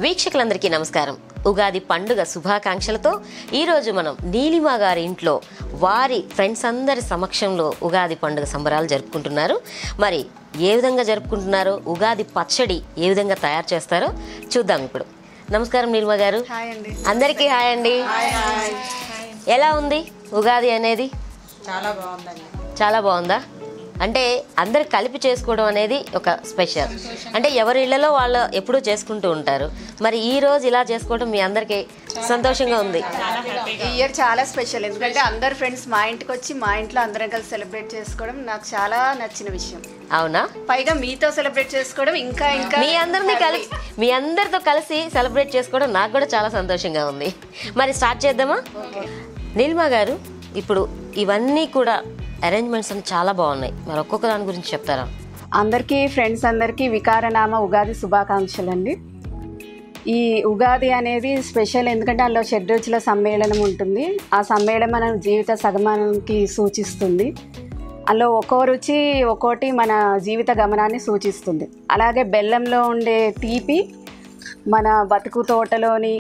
వీక్షకులందరికీ నమస్కారం. ఉగాది పండుగ శుభాకాంక్షలతో ఈరోజు మనం నీలిమ గారి ఇంట్లో వారి ఫ్రెండ్స్ అందరి సమక్షంలో ఉగాది పండుగ సంబరాలు జరుపుకుంటున్నారు. మరి ఏ విధంగా జరుపుకుంటున్నారో, ఉగాది పచ్చడి ఏ విధంగా తయారు చేస్తారో చూద్దాం ఇప్పుడు. నమస్కారం నీలిమ గారు. అందరికీ హాయ్ అండి. ఎలా ఉంది ఉగాది అనేది? చాలా బాగుందండి. చాలా బాగుందా? అంటే అందరు కలిపి చేసుకోవడం అనేది ఒక స్పెషల్. అంటే ఎవరి ఇళ్లలో వాళ్ళు ఎప్పుడూ చేసుకుంటూ ఉంటారు. మరి ఈ రోజు ఇలా చేసుకోవడం మీ అందరికీ సంతోషంగా ఉంది. ఈ ఇయర్ చాలా స్పెషల్, ఎందుకంటే అందరు ఫ్రెండ్స్ మా ఇంటికి వచ్చి మా ఇంట్లో అందరం కలిసి సెలబ్రేట్ చేసుకోవడం నాకు చాలా నచ్చిన విషయం. అవునా? పైగా మీతో సెలబ్రేట్ చేసుకోవడం ఇంకా ఇంకా మీ అందరితో కలిసి సెలబ్రేట్ చేసుకోవడం నాకు కూడా చాలా సంతోషంగా ఉంది. మరి స్టార్ట్ చేద్దామా? నీలిమ గారు, ఇప్పుడు ఇవన్నీ కూడా అరేంజ్మెంట్స్ అన్ని చాలా బాగున్నాయి. మరి ఒక్కొక్క దాని గురించి చెప్తారా? అందరికీ ఫ్రెండ్స్ అందరికీ వికారనామ ఉగాది శుభాకాంక్షలు అండి. ఈ ఉగాది అనేది స్పెషల్, ఎందుకంటే అందులో షడ్రుచుల సమ్మేళనం ఉంటుంది. ఆ సమ్మేళనం మన జీవిత సగమనానికి సూచిస్తుంది. అందులో ఒక్కో రుచి ఒక్కోటి మన జీవిత గమనాన్ని సూచిస్తుంది. అలాగే బెల్లంలో ఉండే తీపి మన బతుకు తోటలోని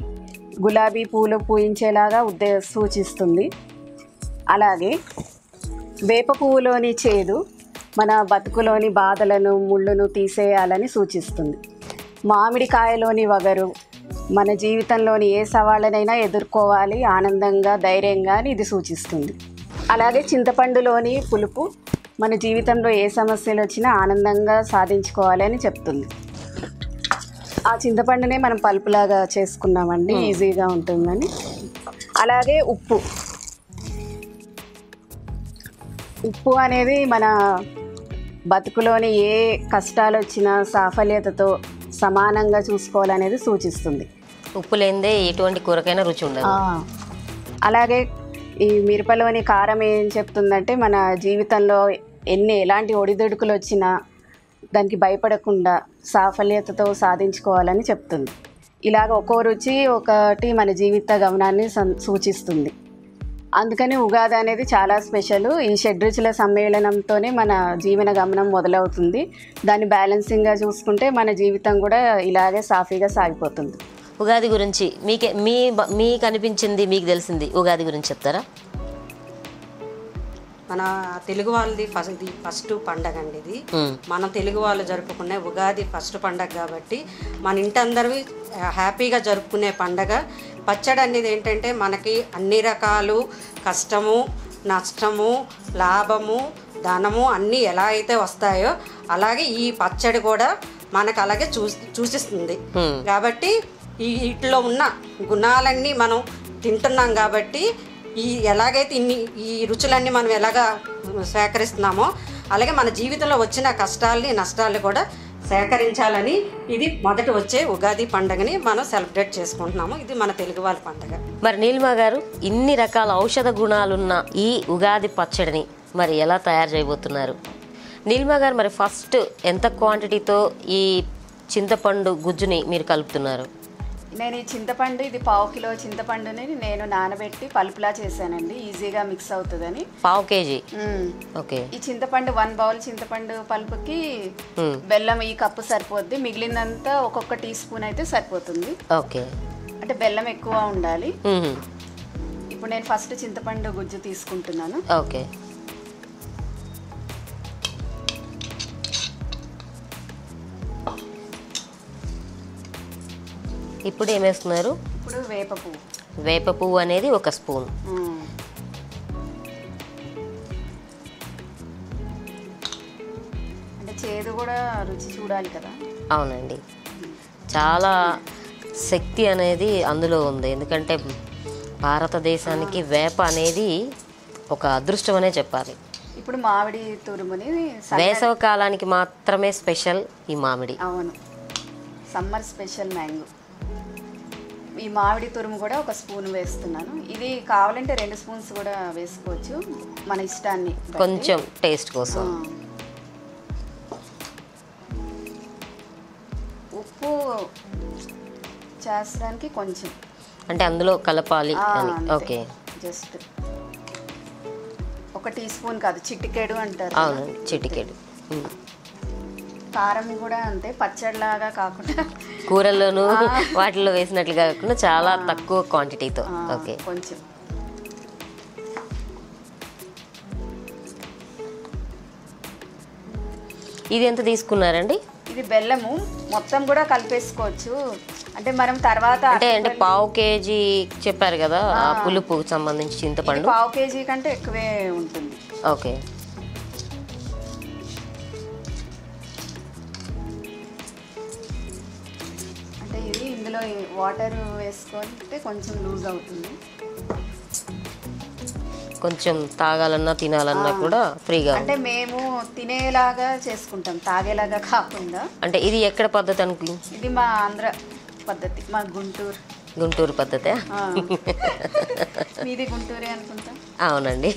గులాబీ పూలు పూయించేలాగా సూచిస్తుంది. అలాగే వేప పువ్వులోని చేదు మన బతుకులోని బాధలను ముళ్ళును తీసేయాలని సూచిస్తుంది. మామిడికాయలోని వగరు మన జీవితంలోని ఏ సవాళ్ళనైనా ఎదుర్కోవాలి ఆనందంగా ధైర్యంగా అని ఇది సూచిస్తుంది. అలాగే చింతపండులోని పులుపు మన జీవితంలో ఏ సమస్యలు వచ్చినా ఆనందంగా సాధించుకోవాలి అని చెప్తుంది. ఆ చింతపండునే మనం పలుపులాగా చేసుకున్నామండి, ఈజీగా ఉంటుందని. అలాగే ఉప్పు అనేది మన బతుకులోని ఏ కష్టాలు వచ్చినా సాఫల్యతతో సమానంగా చూసుకోవాలనేది సూచిస్తుంది. ఉప్పు లేనిదే ఎటువంటి కూరకైనా రుచి ఉండదు. అలాగే ఈ మిరపలోని కారం ఏం చెప్తుందంటే మన జీవితంలో ఎలాంటి ఒడిదుడుకులు వచ్చినా దానికి భయపడకుండా సాఫల్యతతో సాధించుకోవాలని చెప్తుంది. ఇలాగ ఒక్కో రుచి ఒకటి మన జీవిత గమనాన్ని సూచిస్తుంది. అందుకని ఉగాది అనేది చాలా స్పెషల్. ఈ షడ్రుచుల సమ్మేళనంతోనే మన జీవన గమనం మొదలవుతుంది. దాన్ని బ్యాలెన్సింగ్గా చూసుకుంటే మన జీవితం కూడా ఇలాగే సాఫీగా సాగిపోతుంది. ఉగాది గురించి మీకు అనిపించింది, మీకు తెలిసింది ఉగాది గురించి చెప్తారా? మన తెలుగు వాళ్ళది ఫస్ట్ పండగ అండి ఇది. మనం తెలుగు వాళ్ళు జరుపుకునే ఉగాది ఫస్ట్ పండగ కాబట్టి మన ఇంటందరూ హ్యాపీగా జరుపుకునే పండగ. పచ్చడి అనేది ఏంటంటే మనకి అన్ని రకాలు కష్టము నష్టము లాభము ధనము అన్నీ ఎలా అయితే వస్తాయో అలాగే ఈ పచ్చడి కూడా మనకు అలాగే సూచిస్తుంది. కాబట్టి వీటిలో ఉన్న గుణాలన్నీ మనం తింటున్నాం కాబట్టి ఎలాగైతే ఈ రుచులన్నీ మనం ఎలాగా సేకరిస్తున్నామో అలాగే మన జీవితంలో వచ్చిన కష్టాలని నష్టాలని కూడా సేకరించాలని ఇది మొదట వచ్చే ఉగాది పండుగని మనం సెలబ్రేట్ చేసుకుంటున్నాము. ఇది మన తెలుగు వాళ్ళ పండుగ. మరి నీలిమ గారు, ఇన్ని రకాల ఔషధ గుణాలున్న ఈ ఉగాది పచ్చడిని మరి ఎలా తయారు చేయబోతున్నారు? నీలిమ గారు, మరి ఫస్ట్ ఎంత క్వాంటిటీతో ఈ చింతపండు గుజ్జుని మీరు కలుపుతున్నారు? నేను ఈ చింతపండు, ఇది 1/2 కిలో చింతపండుని నేను నానబెట్టి పలుపులా చేశానండి, ఈజీగా మిక్స్ అవుతుందని. 1/2 కేజీ. ఓకే. ఈ చింతపండు 1 బౌల్ చింతపండు పలుపుకి బెల్లం ఈ కప్పు సరిపోద్ది. మిగిలినంతా ఒక్కొక్క టీ స్పూన్ అయితే సరిపోతుంది. ఓకే. అంటే బెల్లం ఎక్కువ ఉండాలి. ఇప్పుడు నేను ఫస్ట్ చింతపండు గుజ్జు తీసుకుంటున్నాను. ఓకే. ఇప్పుడు ఏమేస్తున్నారు? ఇప్పుడు వేప పువ్వు అనేది 1 స్పూన్. అంటే చేదు కూడా రుచి చూడాలి కదా. అవునండి, చాలా శక్తి అనేది అందులో ఉంది. ఎందుకంటే భారతదేశానికి వేప అనేది ఒక అదృష్టం అనే చెప్పాలి. ఇప్పుడు మామిడి తురుముని వేసవ కాలానికి మాత్రమే స్పెషల్ ఈ మామిడి. అవును, సమ్మర్ స్పెషల్ మ్యాంగో. ఈ మామిడి తురుము కూడా 1 స్పూన్ వేస్తున్నాను. ఇది కావాలంటే 2 స్పూన్స్ కూడా వేసుకోవచ్చు, మన ఇష్టాన్ని కొంచెం టేస్ట్ కోసం. ఉప్పు చేసడానికి కొంచెం, అంటే అందులో కలపాలి అని. ఓకే. జస్ట్ 1 టీ స్పూన్ కాదు, చిటికెడు అంటారు. అవును, చిటికెడు. కారం కూడా అంతే, పచ్చడిలాగా కాకుండా కూరల్లోనూ వాటిలో వేసినట్లుగా కాకుండా చాలా తక్కువ క్వాంటిటీతో. ఓకే, కొంచెం ఇది ఎంత తీసుకున్నారండి? ఇది బెల్లము మొత్తం కూడా కలిపేసుకోవచ్చు. అంటే మనం తర్వాత అంటే పావు కేజీ చెప్పారు కదా ఆ పులుపు సంబంధించి చింతపండు. పావు కేజీ కంటే ఎక్కువే ఉంటుంది. ఓకే, అంటే ఇది ఇందులో వాటర్ వేసుకుంటే కొంచెం లూజ్ అవుతుంది. కొంచెం తాగాలన్నా తినాలన్నా కూడా ఫ్రీగా. అంటే మేము తినేలాగా చేసుకుంటాం, తాగేలాగా కాకుండా. అంటే ఇది ఎక్కడ పద్ధతి అనుకు? ఇది మా ఆంధ్ర పద్ధతి, మా గుంటూరు పద్ధతే? మీది గుంటూరే అనుకుంటా. అవునండి.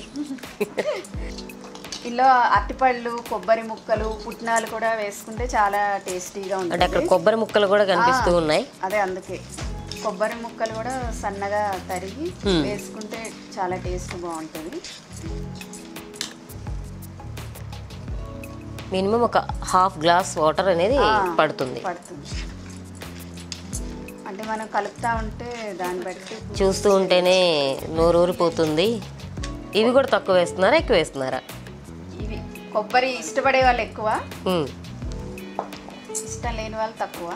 ఇందులో అరటిపళ్ళు, కొబ్బరి ముక్కలు, పుట్నాలు కూడా వేసుకుంటే చాలా టేస్టీగా ఉంటుంది. అంటే అక్కడ కొబ్బరి ముక్కలు కూడా కనిపిస్తూ ఉన్నాయి. అదే అందుకే కొబ్బరి ముక్కలు కూడా సన్నగా తరిగి వేసుకుంటే చాలా టేస్ట్ బాగుంటుంది. మినిమం ఒక హాఫ్ గ్లాస్ వాటర్ అనేది పడుతుంది. అంటే మనం కలుపుతా ఉంటే దాన్ని బట్టి చూస్తూ ఉంటేనే నోరు ఊరిపోతుంది. ఇవి కూడా తక్కువ వేస్తున్నారా ఎక్కువ వేస్తున్నారా? ఇవి కొబ్బరి ఇష్టపడే వాళ్ళు ఎక్కువ, ఇష్టం లేని వాళ్ళు తక్కువ.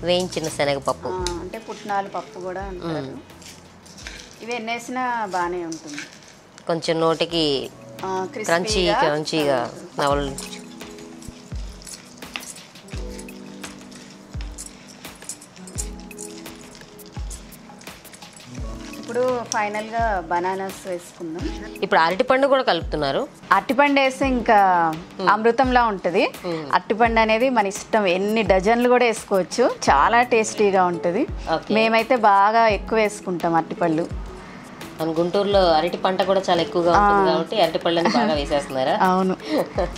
వేయించిన శనగపప్పు అంటే పుట్నాలు పప్పు కూడా అంటారు. ఇవి ఎన్నేసినా బాగానే ఉంటుంది. కొంచెం నోటికి క్రంచీగా నవలు. ఇప్పుడు ఫైనల్గా బనానాస్ వేసుకుందాం. ఇప్పుడు అరటిపండు కూడా కలుపుతున్నారు. అరటిపండు వేస్తే ఇంకా అమృతంలా ఉంటుంది. అరటిపండు అనేది మన ఇష్టం, ఎన్ని డజన్లు కూడా వేసుకోవచ్చు, చాలా టేస్టీగా ఉంటుంది. మేమైతే బాగా ఎక్కువ వేసుకుంటాం అరటిపళ్ళు. మన గుంటూరులో అరటి పంట కూడా చాలా ఎక్కువగా ఉంటుంది కాబట్టి అరటిపళ్ళని బాగా వేసేస్తున్నారా? అవును,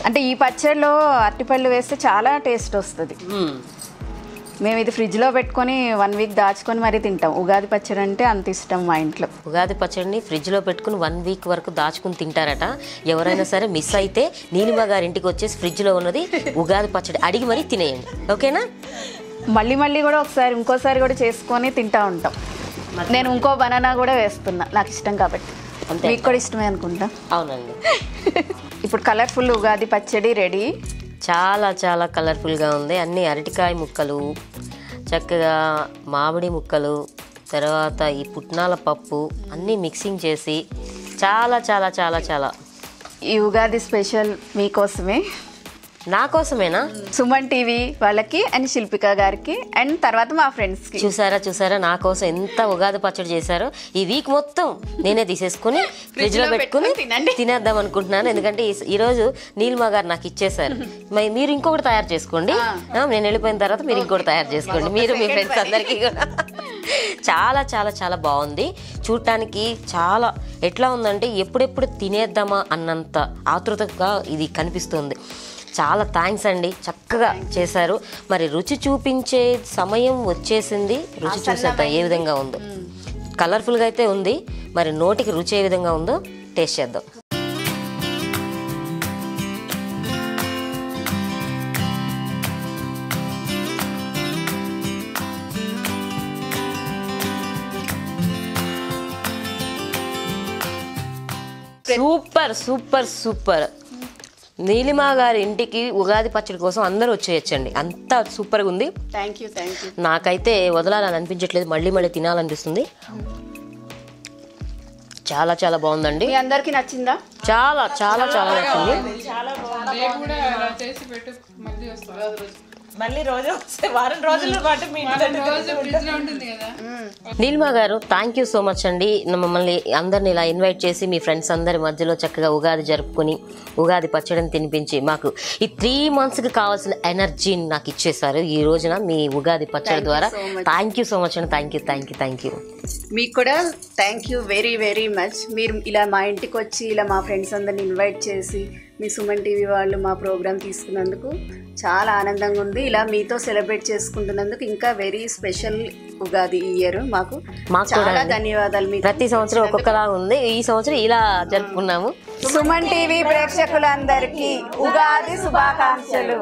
అంటే ఈ పచ్చడిలో అరటిపళ్ళు వేస్తే చాలా టేస్ట్ వస్తుంది. మేము ఇది ఫ్రిడ్జ్లో పెట్టుకొని 1 వీక్ దాచుకొని మరీ తింటాం. ఉగాది పచ్చడి అంటే అంత ఇష్టం మా ఇంట్లో. ఉగాది పచ్చడిని ఫ్రిడ్జ్లో పెట్టుకుని 1 వీక్ వరకు దాచుకుని తింటారట. ఎవరైనా సరే మిస్ అయితే నీలిమ గారి ఇంటికి వచ్చేసి ఫ్రిడ్జ్లో ఉన్నది ఉగాది పచ్చడి అడిగి మరీ తినేయండి, ఓకేనా? మళ్ళీ కూడా ఇంకోసారి కూడా చేసుకొని తింటా ఉంటాం. నేను ఇంకో బనానా కూడా వేస్తున్నా, నాకు ఇష్టం కాబట్టి. మీకు కూడా ఇష్టమే అనుకుంటా. అవునండి. ఇప్పుడు కలర్ఫుల్ ఉగాది పచ్చడి రెడీ. చాలా చాలా కలర్ఫుల్గా ఉంది. అన్ని అరటికాయ ముక్కలు, చక్కగా మామిడి ముక్కలు, తర్వాత ఈ పుట్నాల పప్పు అన్నీ మిక్సింగ్ చేసి చాలా చాలా చాలా చాలా. ఈ ఉగాది స్పెషల్ మీకోసమే. నా కోసమేనా? సుమన్ టీవీ వాళ్ళకి అండ్ శిల్పిక గారికి అండ్ తర్వాత మా ఫ్రెండ్స్కి. చూసారా నా కోసం ఎంత ఉగాది పచ్చడి చేశారో. ఈ వీక్ మొత్తం నేనే తీసేసుకుని ఫ్రిడ్జ్లో పెట్టుకుని తినేద్దాం అనుకుంటున్నాను. ఎందుకంటే ఈరోజు నీలిమ గారు నాకు ఇచ్చేసారు. మీరు ఇంకొకటి తయారు చేసుకోండి, నేను వెళ్ళిపోయిన తర్వాత మీరు ఇంకొకటి తయారు చేసుకోండి, మీరు మీ ఫ్రెండ్స్ అందరికీ కూడా. చాలా చాలా చాలా బాగుంది చూడటానికి. చాలా ఎట్లా ఉందంటే ఎప్పుడెప్పుడు తినేద్దామా అన్నంత ఆతృతగా ఇది కనిపిస్తుంది. చాలా థ్యాంక్స్ అండి, చక్కగా చేశారు. మరి రుచి చూపించే సమయం వచ్చేసింది. రుచి చూసేద్దాం ఏ విధంగా ఉందో. కలర్ఫుల్గా అయితే ఉంది, మరి నోటికి రుచి ఏ విధంగా ఉందో టేస్ట్ చేద్దాం. Super super super. నీలిమ గారి ఇంటికి ఉగాది పచ్చడి కోసం అందరూ వచ్చేయచ్చండి, అంత సూపర్గా ఉంది. Thank you. నాకైతే వదలాలని అనిపించట్లేదు, మళ్ళీ తినాలనిపిస్తుంది. చాలా చాలా బాగుందండి. మీ అందరికి నచ్చిందా? చాలా చాలా చాలా నచ్చింది. నీలిమ గారు థ్యాంక్ యూ సో మచ్ అండి. మమ్మల్ని అందరిని ఇలా ఇన్వైట్ చేసి మీ ఫ్రెండ్స్ అందరి మధ్యలో చక్కగా ఉగాది జరుపుకొని ఉగాది పచ్చడిని తినిపించి మాకు ఈ 3 monthsకి కావాల్సిన ఎనర్జీని నాకు ఇచ్చేసారు ఈ రోజున మీ ఉగాది పచ్చడి ద్వారా. థ్యాంక్ యూ సో మచ్ అండి. Thank you. మీకు కూడా thank you very very much. మీరు ఇలా మా ఇంటికి వచ్చి ఇలా మా ఫ్రెండ్స్ అందరిని ఇన్వైట్ చేసి మీ సుమన్ టీవీ వాళ్ళు మా ప్రోగ్రామ్ తీసుకున్నందుకు చాలా ఆనందంగా ఉంది. ఇలా మీతో సెలబ్రేట్ చేసుకుంటున్నందుకు ఇంకా వెరీ స్పెషల్ ఉగాది ఇయర్. మాకు చాలా ధన్యవాదాలు. మీకు ప్రతి సంవత్సరం ఒక్కొక్కలా ఉంది, ఈ సంవత్సరం ఇలా జరుపుకున్నాము. సుమన్ టీవీ ప్రేక్షకులందరికీ ఉగాది శుభాకాంక్షలు.